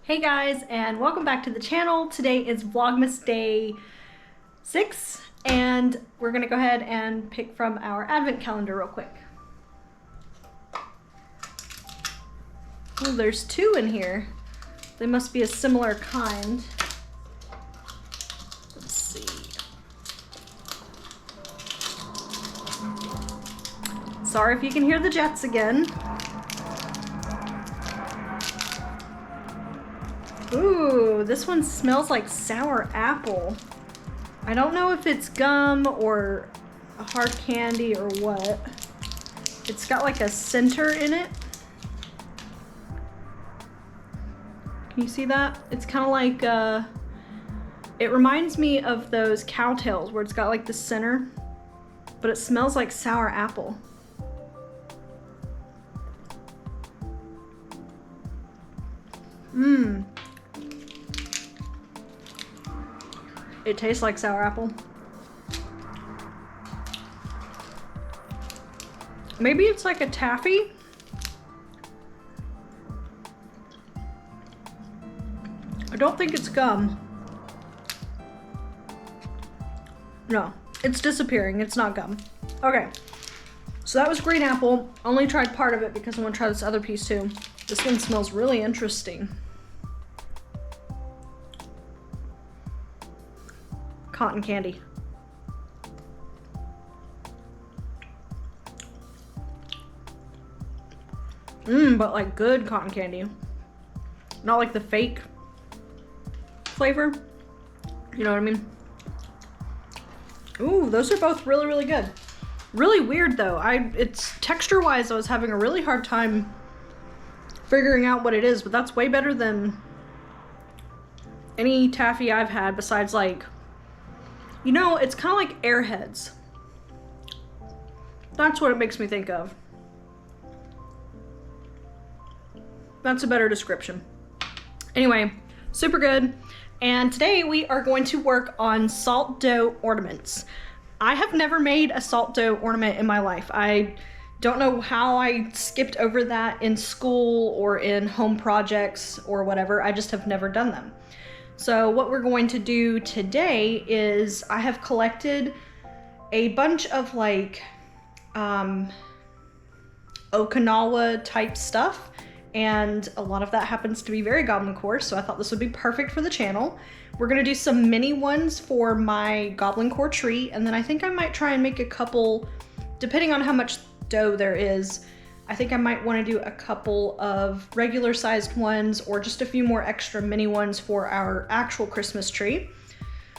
Hey guys, and welcome back to the channel. Today is Vlogmas day 6, and we're gonna go ahead and pick from our advent calendar real quick. Oh, there's 2 in here. They must be a similar kind. Let's see. Sorry if you can hear the jets again. Ooh, this one smells like sour apple. I don't know if it's gum or a hard candy or what. It's got like a center in it. Can you see that? It's kind of like, it reminds me of those cowtails where it's got like the center, but it smells like sour apple. Mmm. It tastes like sour apple. Maybe it's like a taffy. I don't think it's gum. No, it's disappearing. It's not gum. Okay, so that was green apple. Only tried part of it because I want to try this other piece too. This one smells really interesting. Cotton candy. But like good cotton candy. Not like the fake flavor. You know what I mean? Ooh, those are both really, really good. Really weird though. It's texture-wise, I was having a really hard time figuring out what it is, but that's way better than any taffy I've had besides like, you know, it's kind of like Airheads. That's what it makes me think of. That's a better description. Anyway, super good. And today we are going to work on salt dough ornaments. I have never made a salt dough ornament in my life. I don't know how I skipped over that in school or in home projects or whatever. I just have never done them. So what we're going to do today is I have collected a bunch of like Okinawa type stuff, and a lot of that happens to be very Goblincore, so I thought this would be perfect for the channel. We're gonna do some mini ones for my Goblincore tree, and then I think I might try and make a couple, depending on how much dough there is, I think I might want to do a couple of regular sized ones or just a few more extra mini ones for our actual Christmas tree,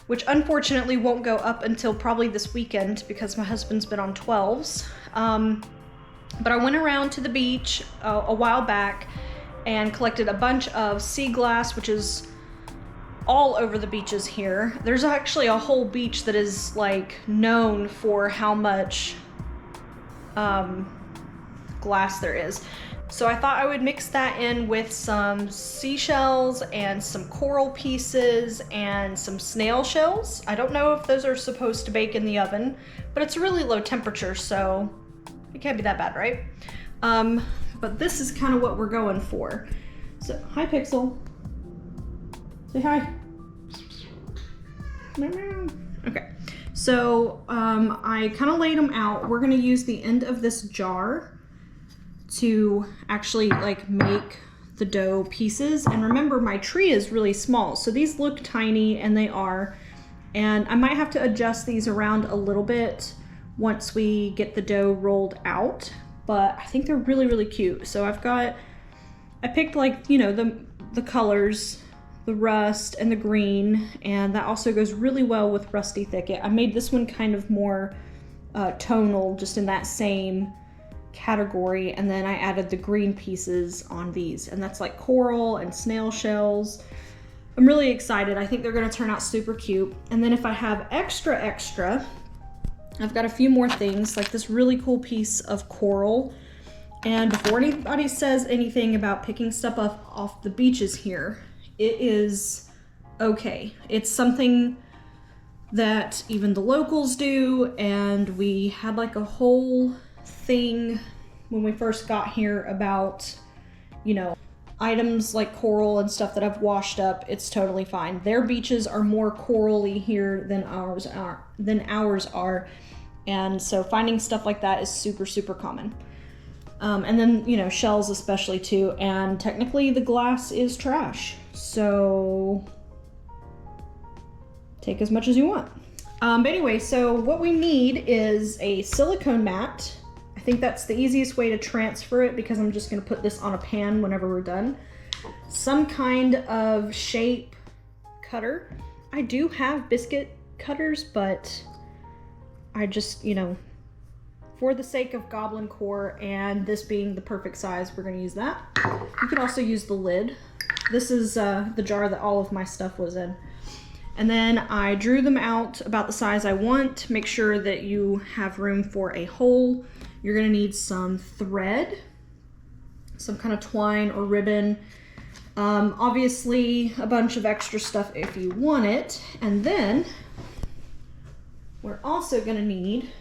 which unfortunately won't go up until probably this weekend because my husband's been on 12s. But I went around to the beach a while back and collected a bunch of sea glass, which is all over the beaches here. There's actually a whole beach that is like known for how much glass there is. So I thought I would mix that in with some seashells and some coral pieces and some snail shells. I don't know if those are supposed to bake in the oven, but it's a really low temperature, so it can't be that bad, right? But this is kind of what we're going for. So, hi Pixel. Say hi. Okay, so I kind of laid them out. We're gonna use the end of this jar to actually like make the dough pieces. And remember, my tree is really small, so these look tiny, and they are. And I might have to adjust these around a little bit once we get the dough rolled out, but I think they're really, really cute. So I picked like, you know, the colors, the rust and the green, and that also goes really well with Rusty Thicket. I made this one kind of more tonal, just in that same category, and then I added the green pieces on these, and that's like coral and snail shells. I'm really excited. I think they're gonna turn out super cute. And then if I have extra, I've got a few more things, like this really cool piece of coral. And before anybody says anything about picking stuff up off the beaches here, it is okay. It's something that even the locals do, and we had like a whole thing when we first got here about, you know, items like coral and stuff that I've washed up, it's totally fine. Their beaches are more corally here than ours are. And so finding stuff like that is super, super common. And then, you know, shells especially too. And technically the glass is trash. So take as much as you want. But anyway, so what we need is a silicone mat. I think that's the easiest way to transfer it because I'm just gonna put this on a pan whenever we're done. Some kind of shape cutter. I do have biscuit cutters, but I just, you know, for the sake of Goblincore and this being the perfect size, we're gonna use that. You can also use the lid. This is the jar that all of my stuff was in. And then I drew them out about the size I want. Make sure that you have room for a hole. You're gonna need some thread, some kind of twine or ribbon. Obviously a bunch of extra stuff if you want it. And then we're also gonna need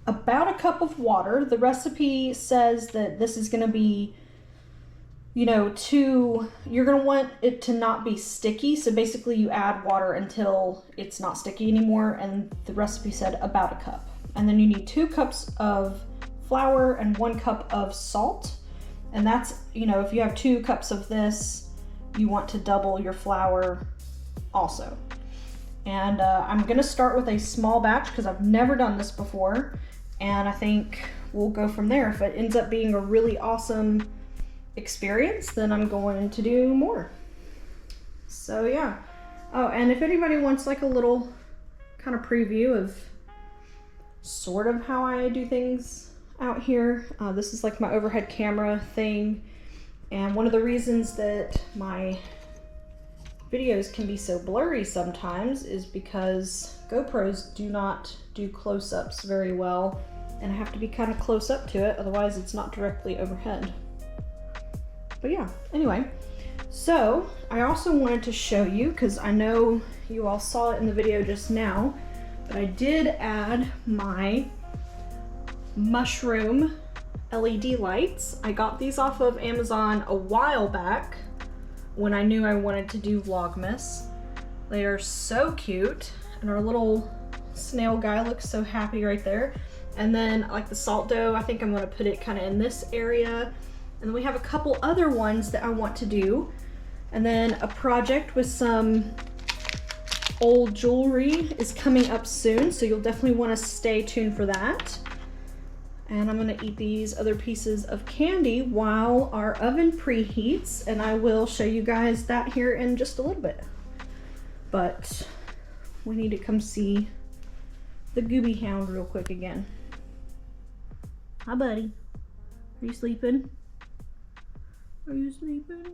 about a cup of water. The recipe says that this is gonna be, you know, you're gonna want it to not be sticky. So basically you add water until it's not sticky anymore. And the recipe said about a cup. And then you need 2 cups of flour and 1 cup of salt. And that's, you know, if you have 2 cups of this, you want to double your flour also. And I'm gonna start with a small batch because I've never done this before. And I think we'll go from there. If it ends up being a really awesome experience, then I'm going to do more. So yeah. Oh, and if anybody wants like a little kind of preview of sort of how I do things out here, this is like my overhead camera thing. And one of the reasons that my videos can be so blurry sometimes is because GoPros do not do close-ups very well, and I have to be kind of close up to it, otherwise it's not directly overhead. But yeah, anyway, so I also wanted to show you, because I know you all saw it in the video just now, but I did add my mushroom LED lights. I got these off of Amazon a while back when I knew I wanted to do Vlogmas. They are so cute, and our little snail guy looks so happy right there. And then like the salt dough, I think I'm gonna put it kind of in this area. And then we have a couple other ones that I want to do. And then a project with some old jewelry is coming up soon, so you'll definitely want to stay tuned for that. And I'm gonna eat these other pieces of candy while our oven preheats, and I will show you guys that here in just a little bit. But we need to come see the Gooby Hound real quick again. Hi, buddy. Are you sleeping? Are you sleeping?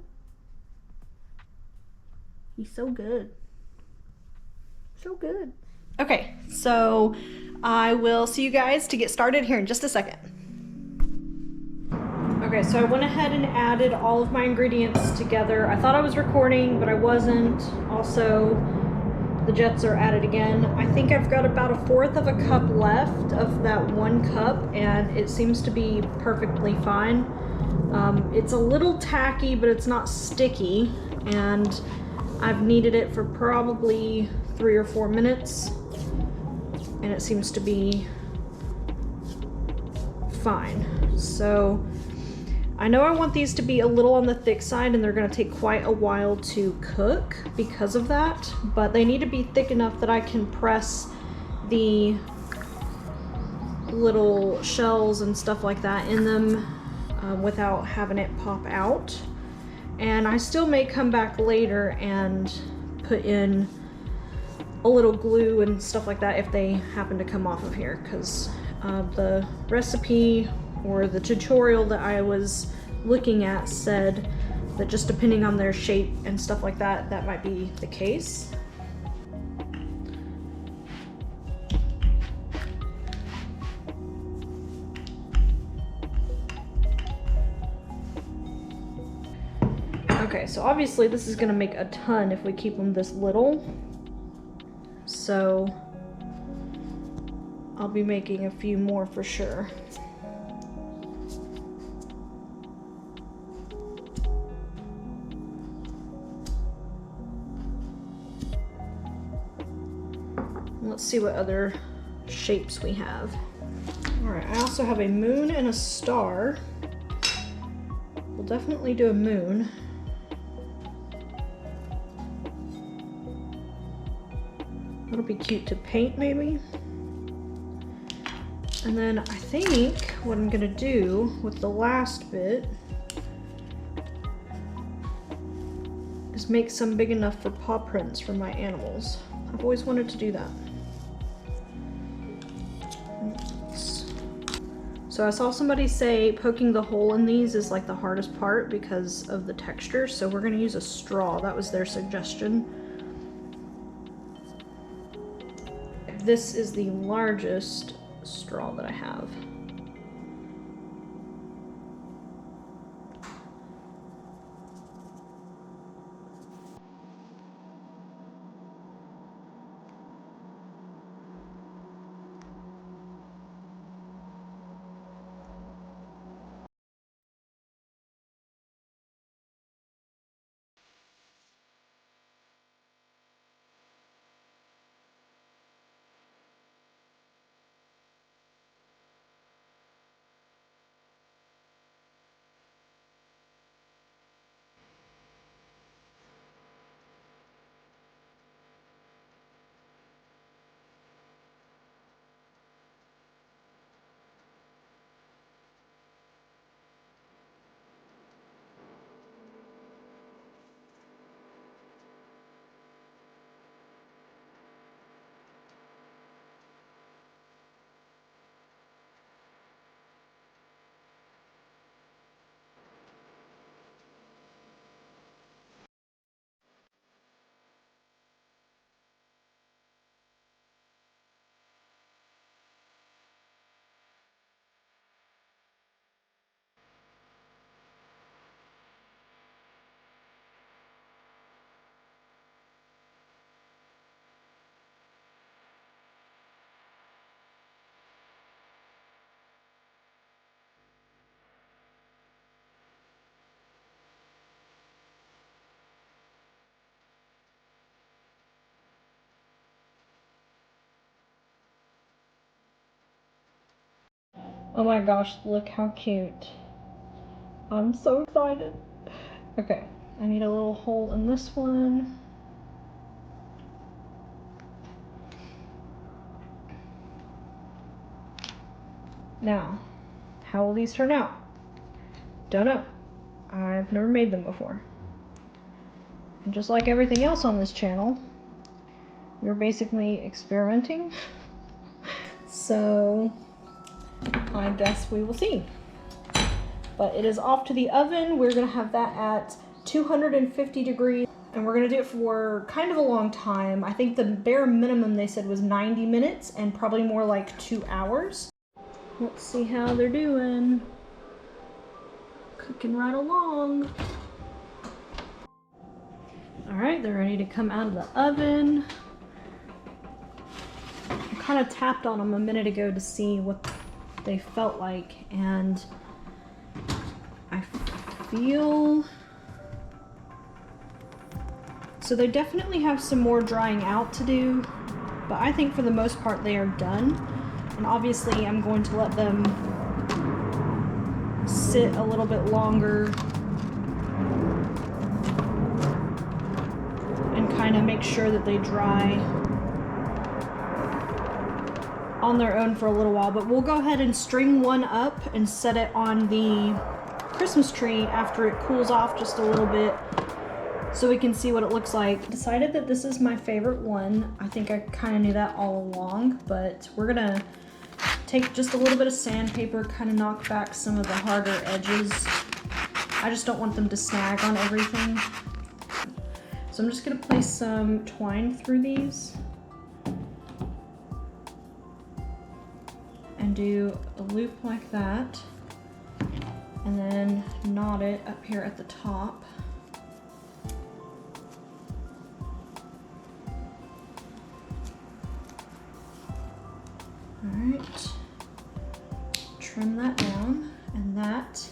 He's so good. So good. Okay, so I will see you guys to get started here in just a second. Okay, so I went ahead and added all of my ingredients together. I thought I was recording, but I wasn't. Also, the jets are added again. I think I've got about 1/4 of a cup left of that 1 cup, and it seems to be perfectly fine. It's a little tacky, but it's not sticky, and I've kneaded it for probably 3 or 4 minutes, and it seems to be fine. So I know I want these to be a little on the thick side, and they're gonna take quite a while to cook because of that, but they need to be thick enough that I can press the little shells and stuff like that in them without having it pop out. And I still may come back later and put in a little glue and stuff like that if they happen to come off of here, because the recipe or the tutorial that I was looking at said that just depending on their shape and stuff like that, that might be the case. Okay, so obviously this is gonna make a ton if we keep them this little. So I'll be making a few more for sure. Let's see what other shapes we have. All right, I also have a moon and a star. We'll definitely do a moon. That'll be cute to paint maybe. And then I think what I'm gonna do with the last bit is make some big enough for paw prints for my animals. I've always wanted to do that. So I saw somebody say poking the hole in these is like the hardest part because of the texture, so we're gonna use a straw. That was their suggestion. This is the largest straw that I have. Oh my gosh, look how cute. I'm so excited. Okay, I need a little hole in this one. Now, how will these turn out? Don't know. I've never made them before. And just like everything else on this channel, we're basically experimenting. So, I guess we will see. But it is off to the oven. We're gonna have that at 250 degrees. And we're gonna do it for kind of a long time. I think the bare minimum they said was 90 minutes and probably more like 2 hours. Let's see how they're doing. Cooking right along. All right, they're ready to come out of the oven. I kind of tapped on them a minute ago to see what they felt like, and I feel so they definitely have some more drying out to do, but I think for the most part they are done. And obviously I'm going to let them sit a little bit longer and kind of make sure that they dry on their own for a little while. But we'll go ahead and string one up and set it on the Christmas tree after it cools off just a little bit so we can see what it looks like. Decided that this is my favorite one. I think I kind of knew that all along, but we're gonna take just a little bit of sandpaper, kind of knock back some of the harder edges. I just don't want them to snag on everything. So I'm just gonna place some twine through these and do a loop like that, and then knot it up here at the top. Alright, trim that down, and that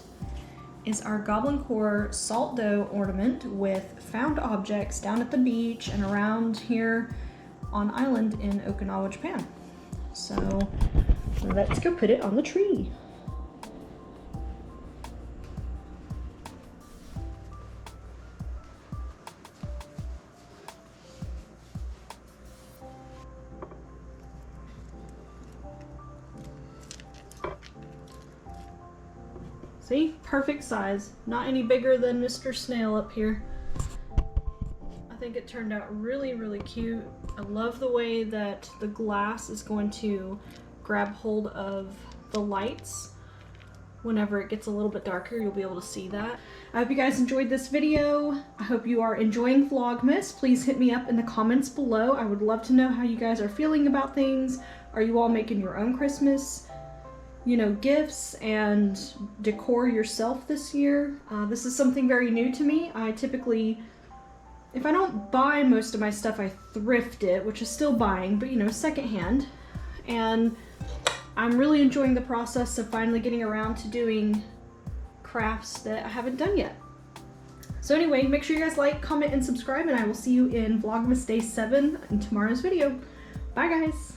is our Goblincore salt dough ornament with found objects down at the beach and around here on island in Okinawa, Japan. So let's go put it on the tree. See, perfect size. Not any bigger than Mr. Snail up here. I think it turned out really, really cute. I love the way that the glass is going to grab hold of the lights. Whenever it gets a little bit darker, you'll be able to see that. I hope you guys enjoyed this video. I hope you are enjoying Vlogmas. Please hit me up in the comments below. I would love to know how you guys are feeling about things. Are you all making your own Christmas, you know, gifts and decor yourself this year? This is something very new to me. I typically, if I don't buy most of my stuff, I thrift it, which is still buying, but you know, secondhand. And I'm really enjoying the process of finally getting around to doing crafts that I haven't done yet. So anyway, make sure you guys like, comment, and subscribe, and I will see you in Vlogmas Day 7 in tomorrow's video. Bye guys!